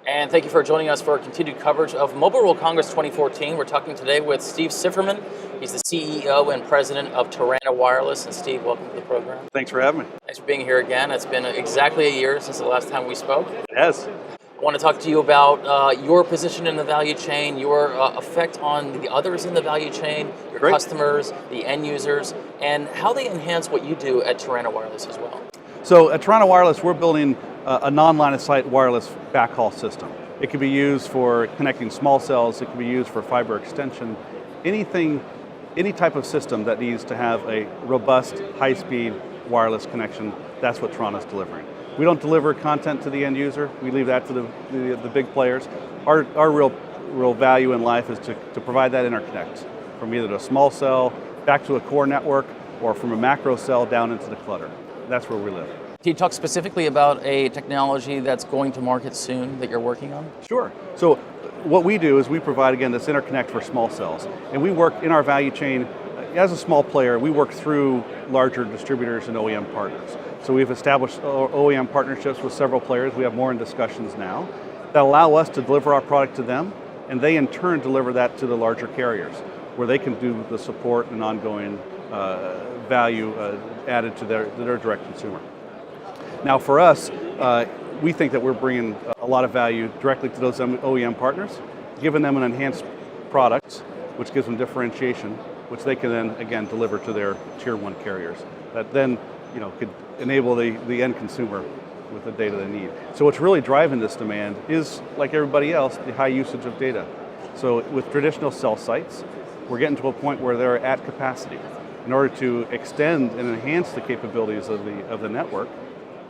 And thank you for joining us for our continued coverage of Mobile World Congress 2014. We're talking today with Steve Sifferman. He's the CEO and president of Tarana Wireless. And Steve, welcome to the program. Thanks for having me. Thanks for being here again. It's been exactly a year since the last time we spoke. It has. I want to talk to you about your position in the value chain, your effect on the others in the value chain, your Great. customers, the end users, and how they enhance what you do at Tarana Wireless as well. So at Tarana Wireless, we're building a non-line of sight wireless backhaul system. It can be used for connecting small cells, it can be used for fiber extension, any type of system that needs to have a robust, high-speed wireless connection, that's what Tarana's delivering. We don't deliver content to the end user, we leave that to the big players. Our real value in life is to provide that interconnect from either a small cell back to a core network or from a macro cell down into the clutter. That's where we live. Can you talk specifically about a technology that's going to market soon that you're working on? Sure. So what we do is we provide, again, this interconnect for small cells. And we work in our value chain, as a small player, we work through larger distributors and OEM partners. So we've established OEM partnerships with several players. We have more in discussions now that allow us to deliver our product to them, and they in turn deliver that to the larger carriers, where they can do the support and ongoing value added to their direct consumer. Now for us, we think that we're bringing a lot of value directly to those OEM partners, giving them an enhanced product, which gives them differentiation, which they can then, again, deliver to their tier 1 carriers, that then could enable the end consumer with the data they need. So what's really driving this demand is, like everybody else, the high usage of data. So with traditional cell sites, we're getting to a point where they're at capacity. In order to extend and enhance the capabilities of the network,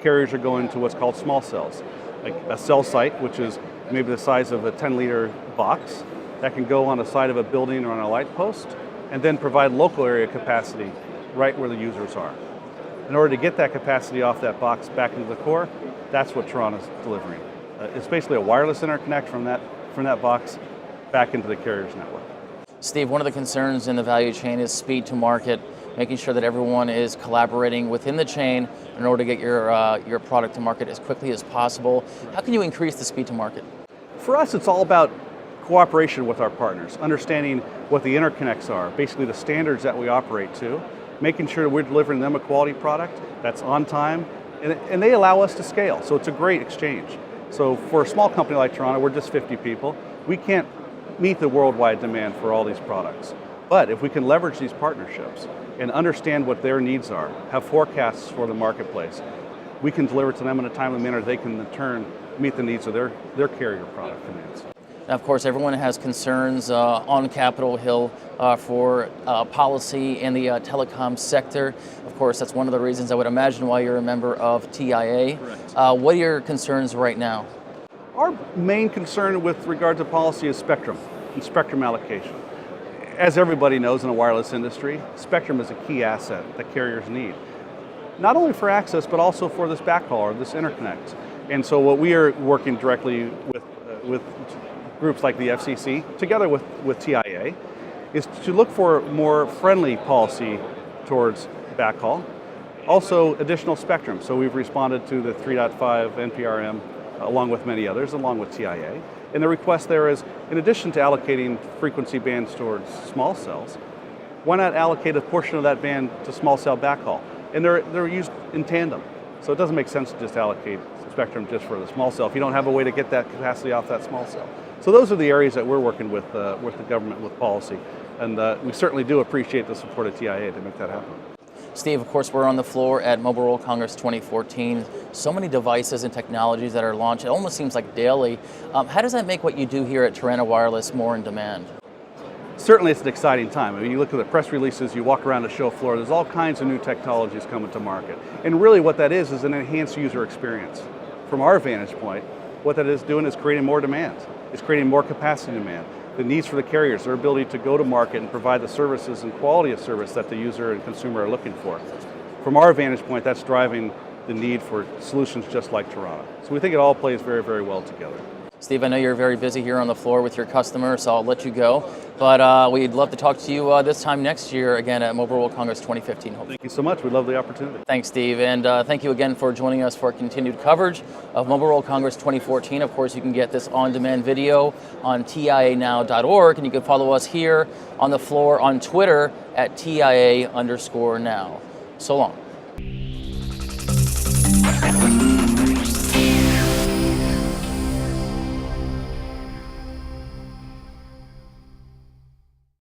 carriers are going to what's called small cells. Like a cell site, which is maybe the size of a 10-liter box, that can go on the side of a building or on a light post, and then provide local area capacity right where the users are. In order to get that capacity off that box back into the core, that's what Tarana's delivering. It's basically a wireless interconnect from that box back into the carrier's network. Steve, one of the concerns in the value chain is speed to market, making sure that everyone is collaborating within the chain in order to get your product to market as quickly as possible. How can you increase the speed to market? For us, it's all about cooperation with our partners, understanding what the interconnects are, basically the standards that we operate to, making sure that we're delivering them a quality product that's on time, and they allow us to scale. So it's a great exchange. So for a small company like Tarana, we're just 50 people. We can't meet the worldwide demand for all these products. But if we can leverage these partnerships and understand what their needs are, have forecasts for the marketplace, we can deliver to them in a timely manner. They can in turn meet the needs of their carrier product demands. Now, of course, everyone has concerns on Capitol Hill for policy in the telecom sector. Of course, that's one of the reasons I would imagine why you're a member of TIA. What are your concerns right now? Our main concern with regard to policy is spectrum and spectrum allocation. As everybody knows in the wireless industry, spectrum is a key asset that carriers need, not only for access, but also for this backhaul or this interconnect. And so what we are working directly with groups like the FCC, together with TIA, is to look for more friendly policy towards backhaul. Also additional spectrum. So we've responded to the 3.5 NPRM along with many others, along with TIA. And the request there is, in addition to allocating frequency bands towards small cells, why not allocate a portion of that band to small cell backhaul? And they're used in tandem. So it doesn't make sense to just allocate spectrum just for the small cell if you don't have a way to get that capacity off that small cell. So those are the areas that we're working with the government with policy. And we certainly do appreciate the support of TIA to make that happen. Steve, of course, we're on the floor at Mobile World Congress 2014. So many devices and technologies that are launched. It almost seems like daily. How does that make what you do here at Tarana Wireless more in demand? Certainly it's an exciting time. I mean, you look at the press releases, you walk around the show floor, there's all kinds of new technologies coming to market. And really what that is an enhanced user experience. From our vantage point, what that is doing is creating more demand. It's creating more capacity demand. The needs for the carriers, their ability to go to market and provide the services and quality of service that the user and consumer are looking for. From our vantage point, that's driving the need for solutions just like Tarana. So we think it all plays very, very well together. Steve, I know you're very busy here on the floor with your customers, so I'll let you go. But we'd love to talk to you this time next year again at Mobile World Congress 2015. Hopefully. Thank you so much. We love the opportunity. Thanks, Steve. And thank you again for joining us for continued coverage of Mobile World Congress 2014. Of course, you can get this on-demand video on TIAnow.org, and you can follow us here on the floor on Twitter at TIA_now. So long.